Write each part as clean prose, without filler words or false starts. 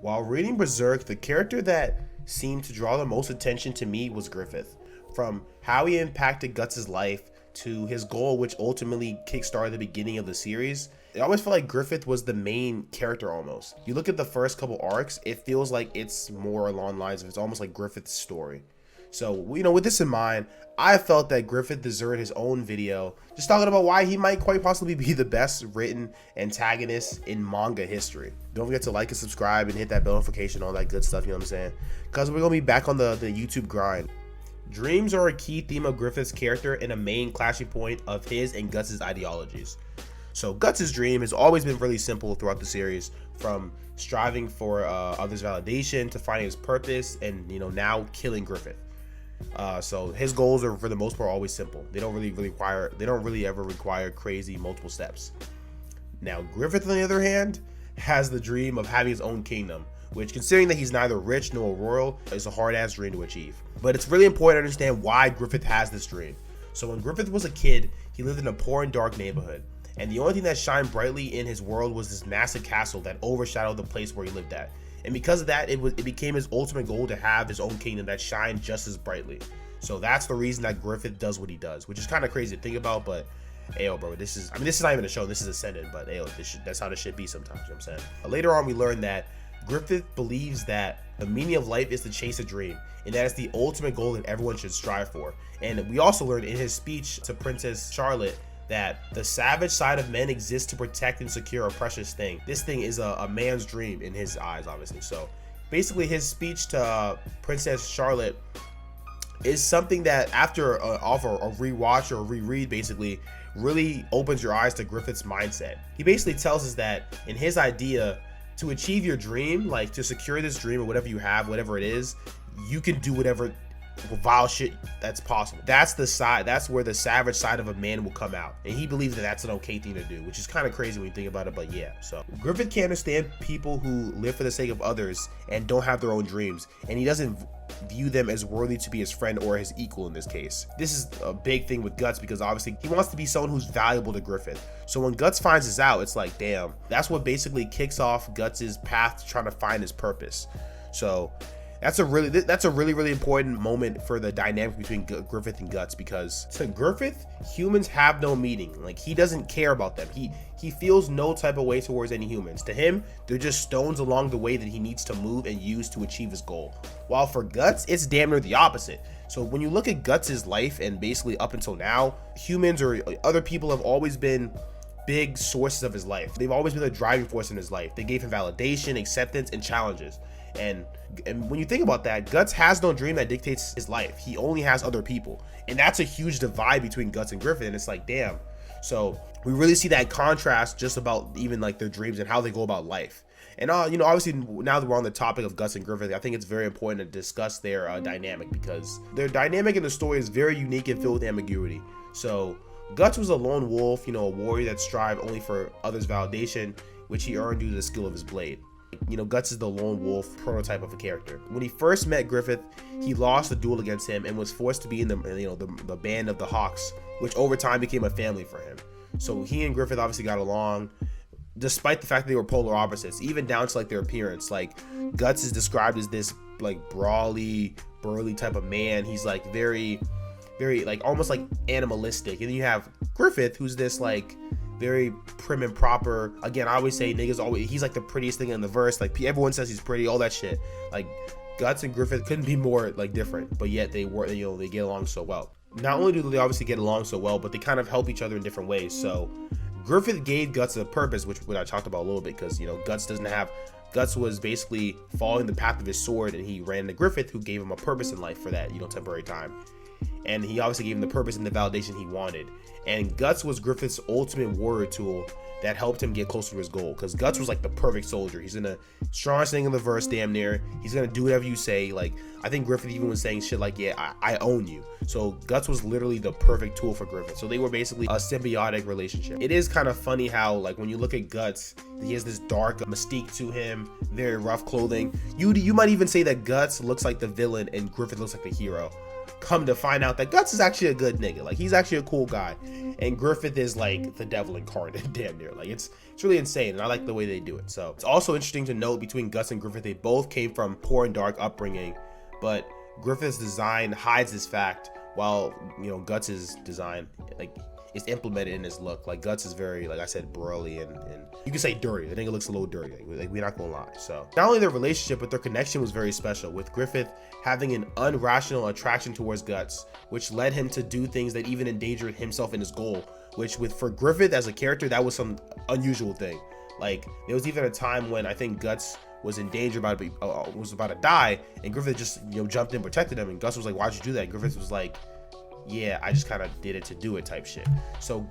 While reading Berserk, the character that seemed to draw the most attention to me was Griffith. From how he impacted Guts' life to his goal, which ultimately kickstarted the beginning of the series, it always felt like Griffith was the main character almost. You look at the first couple arcs, it feels like it's more along the lines of it's almost like Griffith's story. So, with this in mind, I felt that Griffith deserved his own video, just talking about why he might quite possibly be the best written antagonist in manga history. Don't forget to like and subscribe and hit that bell notification, all that good stuff, you know what I'm saying? Because we're going to be back on the YouTube grind. Dreams are a key theme of Griffith's character and a main clashing point of his and Guts' ideologies. So Guts' dream has always been really simple throughout the series, from striving for others' validation to finding his purpose and, now killing Griffith. So his goals are for the most part always simple. They don't really ever require crazy multiple steps. Now Griffith, on the other hand, has the dream of having his own kingdom, which, considering that he's neither rich nor royal, is a hard-ass dream to achieve. But it's really important to understand why Griffith has this dream. So when Griffith was a kid, he lived in a poor and dark neighborhood, and the only thing that shined brightly in his world was this massive castle that overshadowed the place where he lived at. And because of that, it became his ultimate goal to have his own kingdom that shined just as brightly. So that's the reason that Griffith does what he does, which is kind of crazy to think about, but ayo, bro, this is not even a show, this is Ascended, but ayo, that's how this shit be sometimes, you know what I'm saying? Later on, we learn that Griffith believes that the meaning of life is to chase a dream, and that is the ultimate goal that everyone should strive for. And we also learned in his speech to Princess Charlotte that the savage side of men exists to protect and secure a precious thing. This thing is a man's dream in his eyes, obviously. So basically his speech to Princess Charlotte is something that after off a rewatch or reread basically really opens your eyes to Griffith's mindset. He basically tells us that in his idea, to achieve your dream, like to secure this dream or whatever you have, whatever it is, you can do whatever vile shit that's possible. That's where the savage side of a man will come out, and he believes that that's an okay thing to do, which is kind of crazy when you think about it, but yeah. So Griffith can't understand people who live for the sake of others and don't have their own dreams, and he doesn't view them as worthy to be his friend or his equal in this case. This is a big thing with Guts because obviously he wants to be someone who's valuable to Griffith. So when Guts finds this out, it's like, damn, that's what basically kicks off Guts' path to trying to find his purpose. So that's a really important moment for the dynamic between Griffith and Guts, because to Griffith, humans have no meaning. Like, he doesn't care about them. He feels no type of way towards any humans. To him, they're just stones along the way that he needs to move and use to achieve his goal. While for Guts, it's damn near the opposite. So when you look at Guts' life, and basically up until now, humans or other people have always been big sources of his life. They've always been the driving force in his life. They gave him validation, acceptance, and challenges. And when you think about that, Guts has no dream that dictates his life. He only has other people, and that's a huge divide between Guts and Griffith. And it's like, damn. So we really see that contrast just about even like their dreams and how they go about life. And obviously now that we're on the topic of Guts and Griffith, I think it's very important to discuss their dynamic, because their dynamic in the story is very unique and filled with ambiguity. So Guts was a lone wolf, a warrior that strived only for others' validation, which he earned due to the skill of his blade. Guts is the lone wolf prototype of a character. When he first met Griffith, he lost a duel against him and was forced to be in the band of the Hawks, which over time became a family for him. So he and Griffith obviously got along, despite the fact that they were polar opposites, even down to like their appearance. Like, Guts is described as this like brawly, burly type of man. He's like very like almost like animalistic. And then you have Griffith, who's this like very prim and proper. Again, I always say he's like the prettiest thing in the verse. Like, everyone says he's pretty, all that shit. Like, Guts and Griffith couldn't be more like different, but yet they get along so well. Not only do they obviously get along so well, but they kind of help each other in different ways. So Griffith gave Guts a purpose, which I talked about a little bit, because Guts was basically following the path of his sword, and he ran into Griffith, who gave him a purpose in life for that temporary time. And he obviously gave him the purpose and the validation he wanted. And Guts was Griffith's ultimate warrior tool that helped him get closer to his goal, because Guts was like the perfect soldier. He's in the strongest thing in the verse, damn near. He's gonna do whatever you say. Like, I think Griffith even was saying shit like, yeah, I own you. So Guts was literally the perfect tool for Griffith. So they were basically a symbiotic relationship. It is kind of funny how, like, when you look at Guts, he has this dark mystique to him, very rough clothing. You might even say that Guts looks like the villain and Griffith looks like the hero. come to find out that Guts is actually a good nigga. Like, he's actually a cool guy. And Griffith is like the devil incarnate, damn near. Like, it's really insane, and I like the way they do it. So it's also interesting to note between Guts and Griffith, they both came from poor and dark upbringing, but Griffith's design hides this fact, while, you know, Guts's design, like, is implemented in his look. Like, Guts is very, like I said, burly and you can say dirty. I think it looks a little dirty. Like, we're not gonna lie. So not only their relationship, but their connection was very special, with Griffith having an irrational attraction towards Guts, which led him to do things that even endangered himself and his goal, which for Griffith as a character, that was some unusual thing. Like, there was even a time when I think Guts was in danger, was about to die, and Griffith just, you know, jumped in, protected him, and Guts was like, why'd you do that? Griffith was like, yeah, I just kind of did it to do it, type shit. So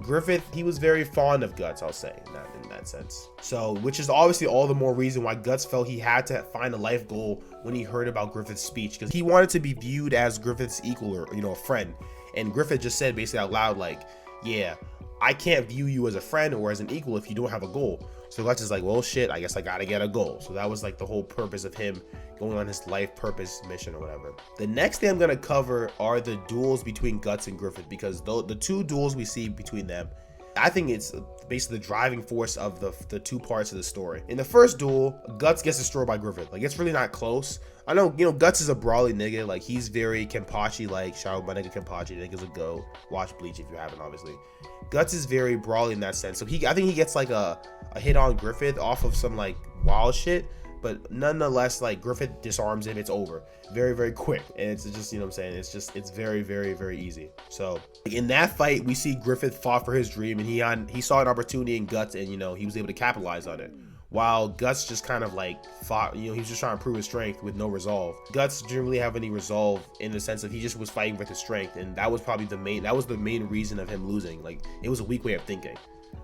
Griffith, he was very fond of Guts, I'll say, in that sense. So, which is obviously all the more reason why Guts felt he had to find a life goal when he heard about Griffith's speech, because he wanted to be viewed as Griffith's equal, or, you know, a friend. And Griffith just said basically out loud, like, yeah, I can't view you as a friend or as an equal if you don't have a goal. So Guts is like, well, shit, I guess I gotta get a goal. So that was like the whole purpose of him going on his life purpose mission or whatever. The next thing I'm gonna cover are the duels between Guts and Griffith, because the two duels we see between them, I think it's basically the driving force of the two parts of the story. In the first duel, Guts gets destroyed by Griffith. Like, it's really not close. I know, you know, Guts is a brawly nigga. Like, he's very Kenpachi, like, shout out my nigga Kenpachi. Niggas a go. Watch Bleach if you haven't, obviously. Guts is very brawly in that sense. So I think he gets like a hit on Griffith off of some like wild shit, but nonetheless, like, Griffith disarms him. It's over very, very quick, and it's just, you know what I'm saying, it's very, very, very easy. So in that fight, we see Griffith fought for his dream, and he saw an opportunity in Guts, and, you know, he was able to capitalize on it, while Guts just kind of like fought, you know, he was just trying to prove his strength with no resolve. Guts didn't really have any resolve, in the sense of he just was fighting with his strength, and that was probably the main reason of him losing. Like, it was a weak way of thinking.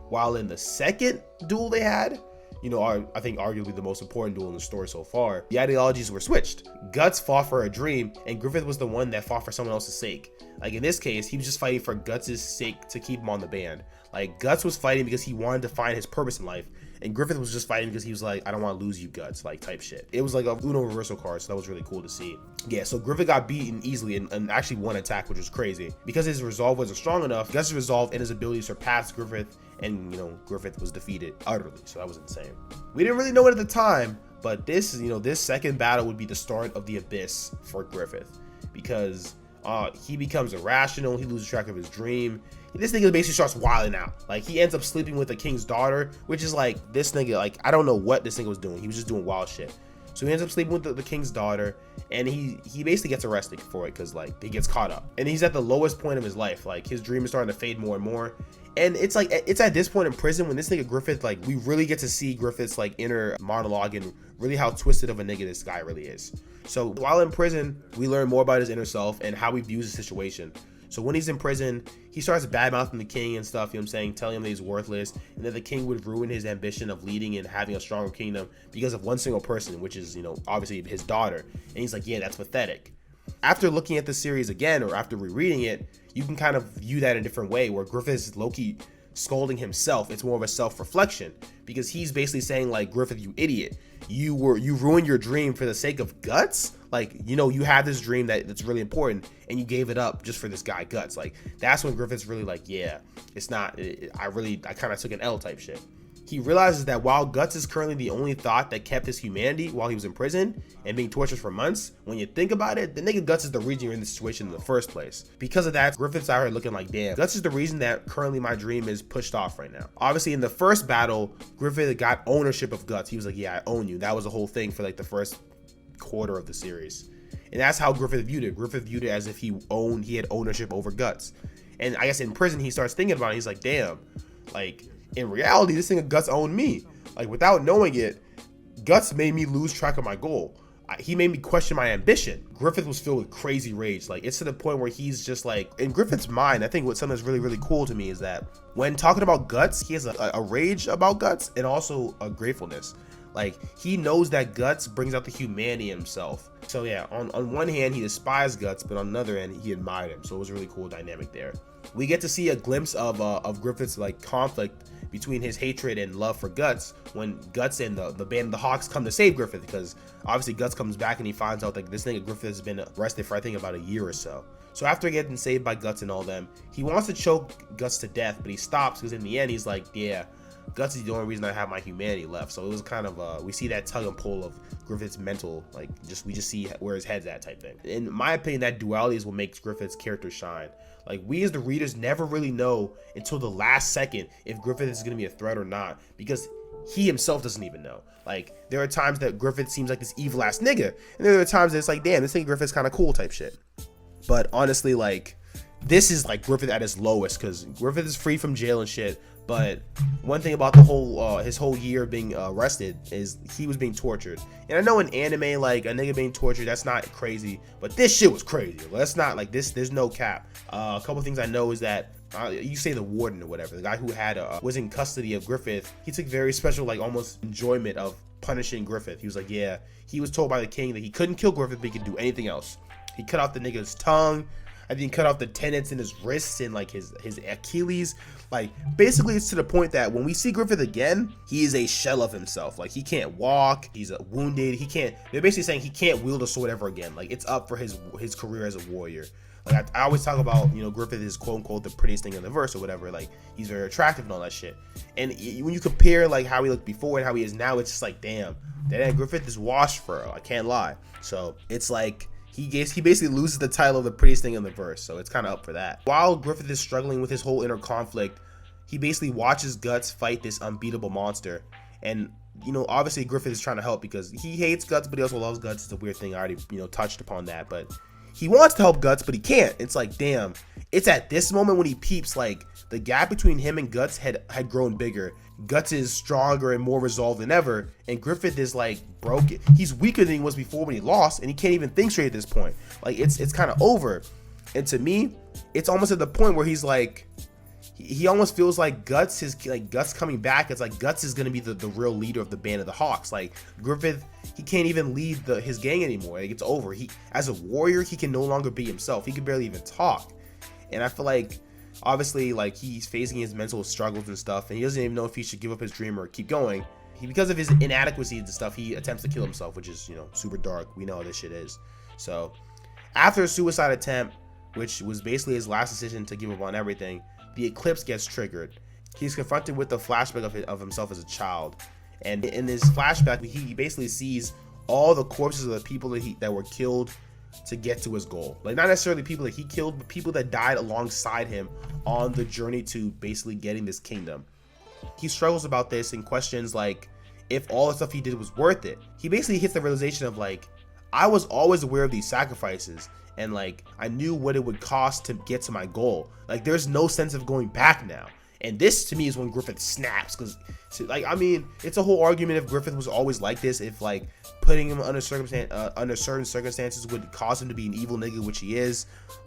While in the second duel they had, you know, I think arguably the most important duel in the story so far, the ideologies were switched. Guts fought for a dream, and Griffith was the one that fought for someone else's sake. Like, in this case, he was just fighting for Guts' sake to keep him on the band. Like, Guts was fighting because he wanted to find his purpose in life, and Griffith was just fighting because he was like, I don't want to lose you, Guts, like, type shit. It was like a Uno reversal card, so that was really cool to see. Yeah, so Griffith got beaten easily and actually won attack, which was crazy. Because his resolve wasn't strong enough, Guts' resolve and his ability to surpass Griffith, and, you know, Griffith was defeated utterly, so that was insane. We didn't really know it at the time, but this, you know, this second battle would be the start of the abyss for Griffith, because he becomes irrational, he loses track of his dream. This nigga basically starts wilding out. Like, he ends up sleeping with the king's daughter, which is like, this nigga, like, I don't know what this nigga was doing. He was just doing wild shit. So he ends up sleeping with the king's daughter, and he basically gets arrested for it, because, like, he gets caught up. And he's at the lowest point of his life. Like, his dream is starting to fade more and more. And it's like, it's at this point in prison when this nigga Griffith, like, we really get to see Griffith's, like, inner monologue and really how twisted of a nigga this guy really is. So while in prison, we learn more about his inner self and how he views the situation. So when he's in prison, he starts bad-mouthing the king and stuff, you know what I'm saying, telling him that he's worthless, and that the king would ruin his ambition of leading and having a stronger kingdom because of one single person, which is, you know, obviously his daughter. And he's like, yeah, that's pathetic. After looking at the series again, or after rereading it, you can kind of view that in a different way, where Griffith's low-key scolding himself. It's more of a self-reflection, because he's basically saying, like, Griffith, you idiot, you ruined your dream for the sake of Guts. Like, you know, you had this dream that's really important, and you gave it up just for this guy Guts. Like, that's when Griffith's really like, yeah, it's not, I kind of took an L type shit. He realizes that while Guts is currently the only thought that kept his humanity while he was in prison and being tortured for months, when you think about it, the nigga Guts is the reason you're in this situation in the first place. Because of that, Griffith's out here looking like, damn, Guts is the reason that currently my dream is pushed off right now. Obviously, in the first battle, Griffith got ownership of Guts. He was like, yeah, I own you. That was the whole thing for like the first quarter of the series. And that's how Griffith viewed it. Griffith viewed it as if he had ownership over Guts. And I guess in prison, he starts thinking about it. He's like, damn, like, in reality, this thing of Guts owned me. Like, without knowing it, Guts made me lose track of my goal. He made me question my ambition. Griffith was filled with crazy rage. Like, it's to the point where he's just like, in Griffith's mind, I think what something that's really, really cool to me is that when talking about Guts, he has a rage about Guts and also a gratefulness. Like, he knows that Guts brings out the humanity in himself. So yeah, on one hand, he despised Guts, but on another hand, he admired him. So it was a really cool dynamic there. We get to see a glimpse of Griffith's like conflict between his hatred and love for Guts when Guts and the band of the Hawks come to save Griffith, because obviously Guts comes back and he finds out that this nigga Griffith has been arrested for I think about a year or so. So after getting saved by Guts and all them, he wants to choke Guts to death, but he stops because in the end he's like, yeah, Guts is the only reason I have my humanity left. So it was kind of we see that tug and pull of Griffith's mental, like we just see where his head's at type thing. In my opinion, that duality is what makes Griffith's character shine. Like, we as the readers never really know until the last second if Griffith is going to be a threat or not, because he himself doesn't even know. Like, there are times that Griffith seems like this evil ass nigga, and there are times that it's like, damn, this nigga Griffith's kind of cool type shit. But honestly, like, this is like Griffith at his lowest, because Griffith is free from jail and shit. But one thing about the whole his whole year being arrested is he was being tortured. And I know in anime, like, a nigga being tortured, that's not crazy, but this shit was crazy. Let's not, like, this, there's no cap. A couple things I know is that you say the warden or whatever, the guy who had was in custody of Griffith, he took very special, like, almost enjoyment of punishing Griffith. He was like, yeah, he was told by the king that he couldn't kill Griffith, but he could do anything else. He cut off the nigga's tongue. I think he cut off the tendons in his wrists and like his Achilles. Like, basically it's to the point that when we see Griffith again, he is a shell of himself. Like, he can't walk, he's wounded, they're basically saying he can't wield a sword ever again. Like, it's up for his career as a warrior. Like, I always talk about, you know, Griffith is quote unquote the prettiest thing in the verse or whatever. Like, he's very attractive and all that shit. And when you compare like how he looked before and how he is now, it's just like, damn, that Griffith is washed for, I can't lie. So it's like, he basically loses the title of the prettiest thing in the verse, so it's kind of up for that. While Griffith is struggling with his whole inner conflict, he basically watches Guts fight this unbeatable monster. And, you know, obviously Griffith is trying to help because he hates Guts, but he also loves Guts. It's a weird thing. I already, you know, touched upon that, but he wants to help Guts, but he can't. It's like, damn, it's at this moment when he peeps, like, the gap between him and Guts had grown bigger. Guts is stronger and more resolved than ever, and Griffith is like broken. He's weaker than he was before when he lost, and he can't even think straight at this point. Like, it's kind of over. And to me, it's almost at the point where he's like, he almost feels like Guts coming back. It's like Guts is gonna be the real leader of the band of the Hawks. Like, Griffith, he can't even lead his gang anymore. Like, it's over. He, as a warrior, he can no longer be himself. He can barely even talk. And I feel like, obviously, like, he's facing his mental struggles and stuff, and he doesn't even know if he should give up his dream or keep going. Because of his inadequacies and stuff, he attempts to kill himself, which is, you know, super dark. We know how this shit is. So, after a suicide attempt, which was basically his last decision to give up on everything, the Eclipse gets triggered. He's confronted with the flashback of himself as a child. And in this flashback, he basically sees all the corpses of the people that were killed to get to his goal. Like, not necessarily people that he killed, but people that died alongside him on the journey to basically getting this kingdom. He struggles about this and questions, like, if all the stuff he did was worth it. He basically hits the realization of, like, I was always aware of these sacrifices, and, like, I knew what it would cost to get to my goal. Like, there's no sense of going back now. And this, to me, is when Griffith snaps, because, like, I mean, it's a whole argument if Griffith was always like this, if, like, putting him under certain circumstances would cause him to be an evil nigga, which he is.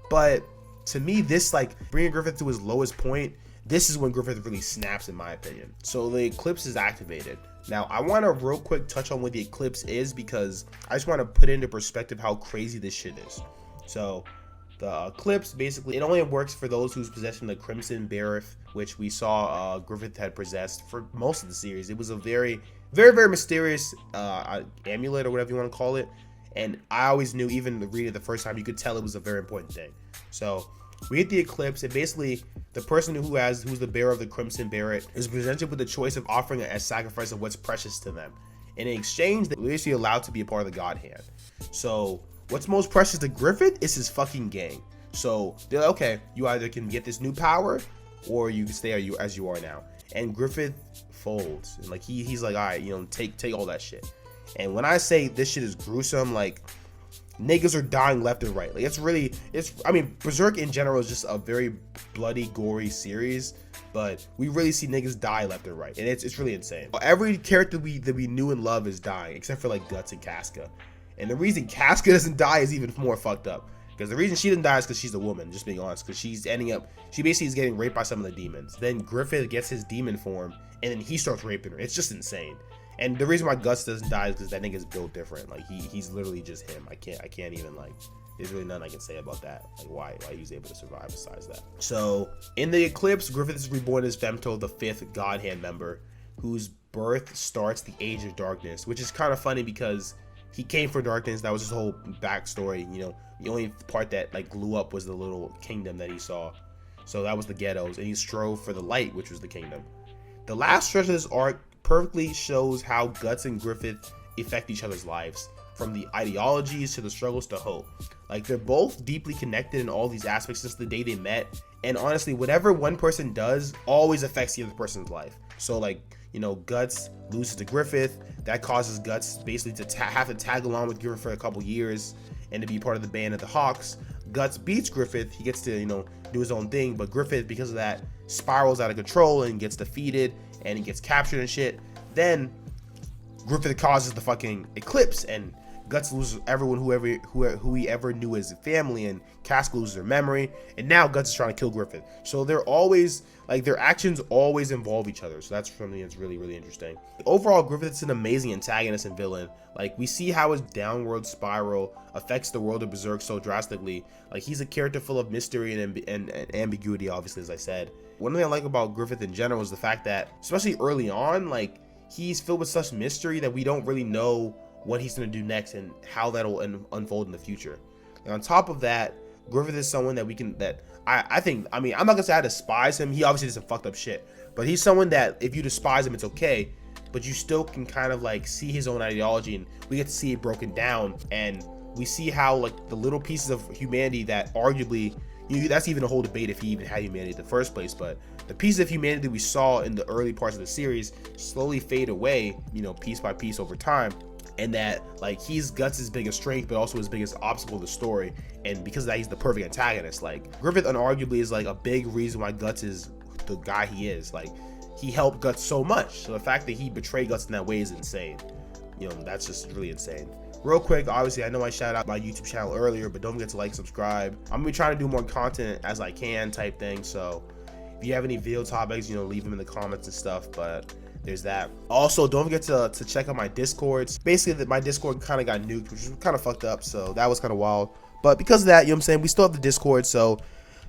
But to me, this, like, bringing Griffith to his lowest point, this is when Griffith really snaps, in my opinion. So the Eclipse is activated. Now, I want to real quick touch on what the Eclipse is, because I just want to put into perspective how crazy this shit is. So the Eclipse, basically, it only works for those whose possession the Crimson Beareth, which we saw Griffith had possessed for most of the series. It was a very, very, very mysterious amulet, or whatever you want to call it. And I always knew, even to read it the first time, you could tell it was a very important thing. So we hit the Eclipse, and basically the person who's the bearer of the Crimson Beareth is presented with the choice of offering a sacrifice of what's precious to them. And in exchange, they're basically allowed to be a part of the God Hand. So what's most precious to Griffith is his fucking gang. So they're like, okay, you either can get this new power, or you can stay as you are now. And Griffith folds, and like he's like, all right, you know, take all that shit. And when I say this shit is gruesome, like, niggas are dying left and right. Like, I mean, Berserk in general is just a very bloody, gory series, but we really see niggas die left and right, and it's really insane. Every character that we knew and love is dying, except for, like, Guts and Casca. And the reason Casca doesn't die is even more fucked up, because the reason she didn't die is because she's a woman, just being honest, because she basically is getting raped by some of the demons. Then Griffith gets his demon form, and then he starts raping her. It's just insane. And the reason why Guts doesn't die is because that nigga's built different. Like, he's literally just him. I can't even, like, there's really nothing I can say about that, like why he was able to survive besides that. So in the Eclipse, Griffith is reborn as Femto, the 5th God Hand member, whose birth starts the Age of Darkness, which is kind of funny because he came from darkness. That was his whole backstory. You know, the only part that like blew up was the little kingdom that he saw. So that was the ghettos, and he strove for the light, which was the kingdom. The last stretch of this arc perfectly shows how Guts and Griffith affect each other's lives, from the ideologies to the struggles to hope. Like, they're both deeply connected in all these aspects since the day they met, and honestly, whatever one person does always affects the other person's life. So like, you know, Guts loses to Griffith, that causes Guts basically to have to tag along with Griffith for a couple years and to be part of the band of the Hawks. Guts beats Griffith, he gets to, you know, do his own thing, but Griffith, because of that, spirals out of control and gets defeated and he gets captured and shit. Then Griffith causes the fucking eclipse, and Guts loses everyone who he ever knew as family, and Casca loses her memory, and now Guts is trying to kill Griffith. So they're always, like, their actions always involve each other. So that's something that's really, really interesting. Overall, Griffith's an amazing antagonist and villain. Like, we see how his downward spiral affects the world of Berserk so drastically. Like, he's a character full of mystery and ambiguity, obviously, as I said. One thing I like about Griffith in general is the fact that, especially early on, like, he's filled with such mystery that we don't really know what he's going to do next and how that'll unfold in the future. And on top of that, Griffith is someone that I think, I mean, I'm not going to say I despise him. He obviously did some fucked up shit, but he's someone that if you despise him, it's okay, but you still can kind of like see his own ideology, and we get to see it broken down, and we see how like the little pieces of humanity that arguably, that's even a whole debate if he even had humanity in the first place, but the pieces of humanity we saw in the early parts of the series slowly fade away, you know, piece by piece over time. And that, like, he's Guts' biggest strength, but also his biggest obstacle in the story. And because of that, he's the perfect antagonist. Like, Griffith unarguably is like a big reason why Guts is the guy he is. Like, he helped Guts so much. So the fact that he betrayed Guts in that way is insane. You know, that's just really insane. Real quick, obviously, I know I shouted out my YouTube channel earlier, but don't forget to like, subscribe. I'm gonna be trying to do more content as I can type thing. So if you have any video topics, you know, leave them in the comments and stuff. But there's that. Also, don't forget to check out my Discords. Basically, my Discord kind of got nuked, which was kind of fucked up, so that was kind of wild. But because of that, you know what I'm saying, we still have the Discord, so,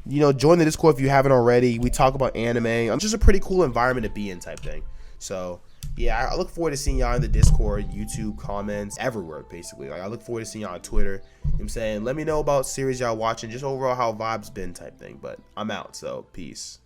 you know, join the Discord if you haven't already. We talk about anime. It's just a pretty cool environment to be in type thing. So, yeah, I look forward to seeing y'all in the Discord, YouTube, comments, everywhere, basically. Like, I look forward to seeing y'all on Twitter. You know what I'm saying? Let me know about series y'all watching, just overall how vibes been type thing. But I'm out, so peace.